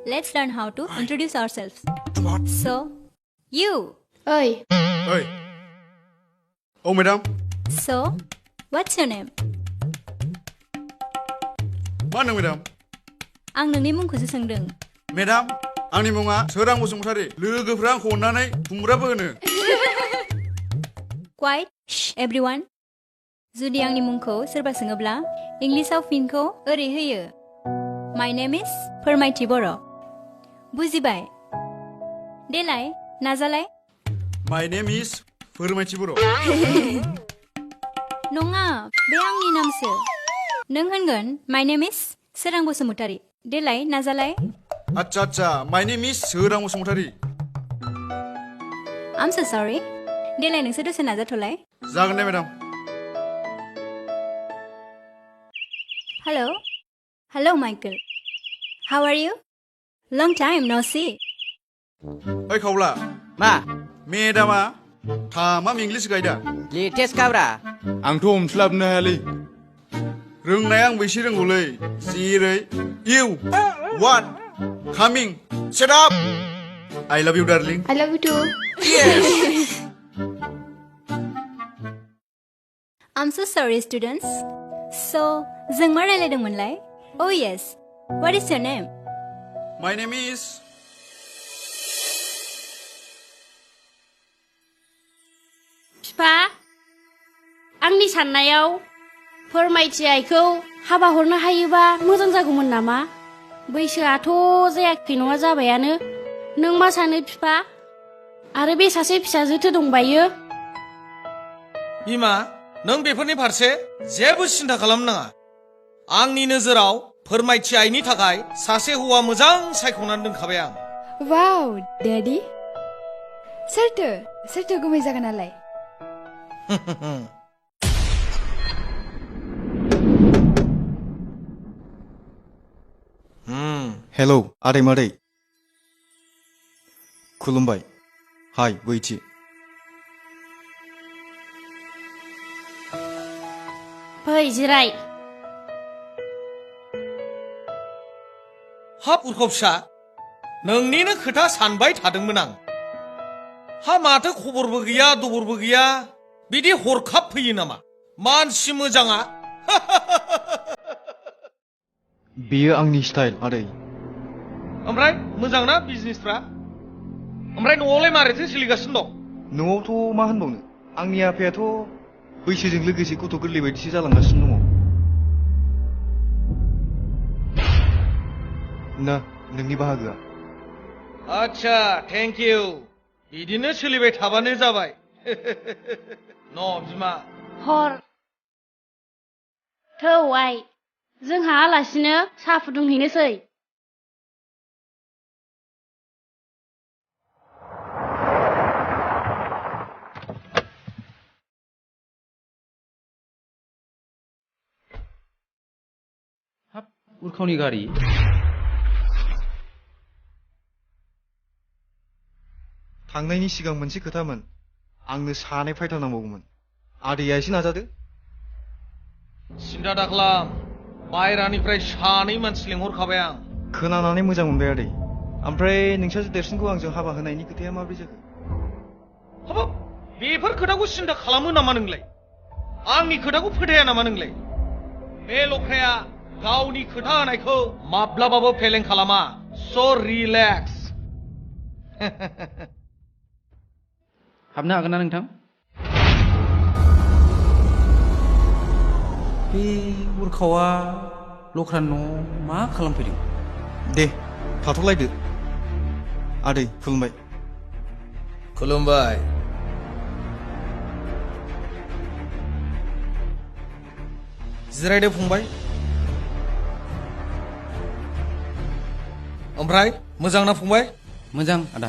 let's learn how to introduce ourselves. What? So, you. Oi. Oi. Oh, madam. So, what's your name? मा होनदों madam? आं नोंनि मुंखौसो सोंदों. Madam, आंनि मुङा सोरां बसुमतारी. लोगोफ्रा आंखौ अननानै खुमब्राबो होनो. Quiet, shh, everyone. जुदि आंनि मुंखौ सोरबा सोङोब्ला इंलिशाव फिनखौ ओरै होयो. My name is फोरमायथि बर'. बुजिबाय? देलाय, नाजालाय. My name is फोरमायथि बर'. नङा, बे आंनि नामसो. नों होनगोन My name is सोरां बसुमतारी. देलाय, नाजालाय. आच्छा, my name is सोरां बसुमतारी. I'm so sorry. देलाय नोंसोर दसे नाजाथ'लाय. जागोन दे madam. Hello. Hello, Michael. How are you? Long time no see. ओइ खावला. मा मेदामा थामाम इंलिश गायदा. लेटेस्ट काब्रा आंथ' हमस्लाबनो हायालै रोंनाया आंबो एसे रोंगौलै. जेरै you, what, coming, shut up. I love you darling. I love you too. I'm so sorry, students. So, जों मा रायलायदोंमोनलाय? Oh yes. What is your name? My name is बिफा, आंनि साननायाव फोरमायथि आइखौ हाबा हरनो हायोबा मोजां जागौमोन नामा? बैसोआथ' जायाखै नङा जाबायानो. नों मा सानो बिफा? आरो बे सासे फिसाजोथो दंबायो. बिमा, नों बेफोरनि फारसे जेबो सिन्था खालामनाङा. आंनि नोजोराव फोरमायथि आइनि थाखाय सासे हौवा मोजां सायख'नानै दोनखाबाय आं. वाव, डेडी. सोरथो गुमै जागोन नालाय? हेलौ आदै मादै खुलुमबाय. हाय बैथि. फै जिराय. हाब उरखाव फिसा, नोंनिनो खोथा सानबाय थादोंमोन आं. हा माथो खबरबो गैया दबरबो गैया, बिदि हरखाब फैयो नामा मानसि मोजाङा? बेयो आंनि स्टाइल आदै. ओमफ्राय मोजां ना बिजनेसफ्रा? ओमफ्राय न'आवलाय मारैथो सोलिगासिनो दं? न'आवथ' मा होनबावनो, आंनि आफायाथ' बैसोजों लोगोसे गथ' गोरलै बायदिसो जालांगासिनो दङ. ना नोंनि बाहागोआ. आच्छा, थेंक इउ. बिदिनो सोलिबाय थाबानो जाबाय. न' बिमा. हर. थौ आइ, जोंहा आलासिनो साहा फुदुंहैनोसै. उरखावनि गारि. थांनायनि सिगां मोनसे खोथामोन, आंनो सानै फायथारनांबावगौमोन. आदैया एसे नाजादो. सिन्था दाखालाम, बायरानिफ्राय सानै मानसि लेंहरखाबाय आं. खोनानानै मोजां मोनबाय आदै. ओमफ्राय नोंसासो देरसिनखौ आंजों हाबा होनायनि खोथाया माबोरै जाखो? हाबाब, बेफोर खोथाखौ सिन्था खालामो नामा नोंलाय? आंनि खोथाखौ फोथाया नामा नोंलाय? बे लख्राया गावनि खोथा होनायखौ माब्लाबाबो फेलें खालामा. स' रिलेक्स. हाबनो हागोन ना नोंथां? बे उरखावा लख्रानि न'आव मा खालामफैदों? दे थाथ'लायदो. आदै खुलुमबाय. खुलुमबाय. जिरायदो फंबाय. ओमफ्राय मोजां ना फंबाय? मोजां आदा.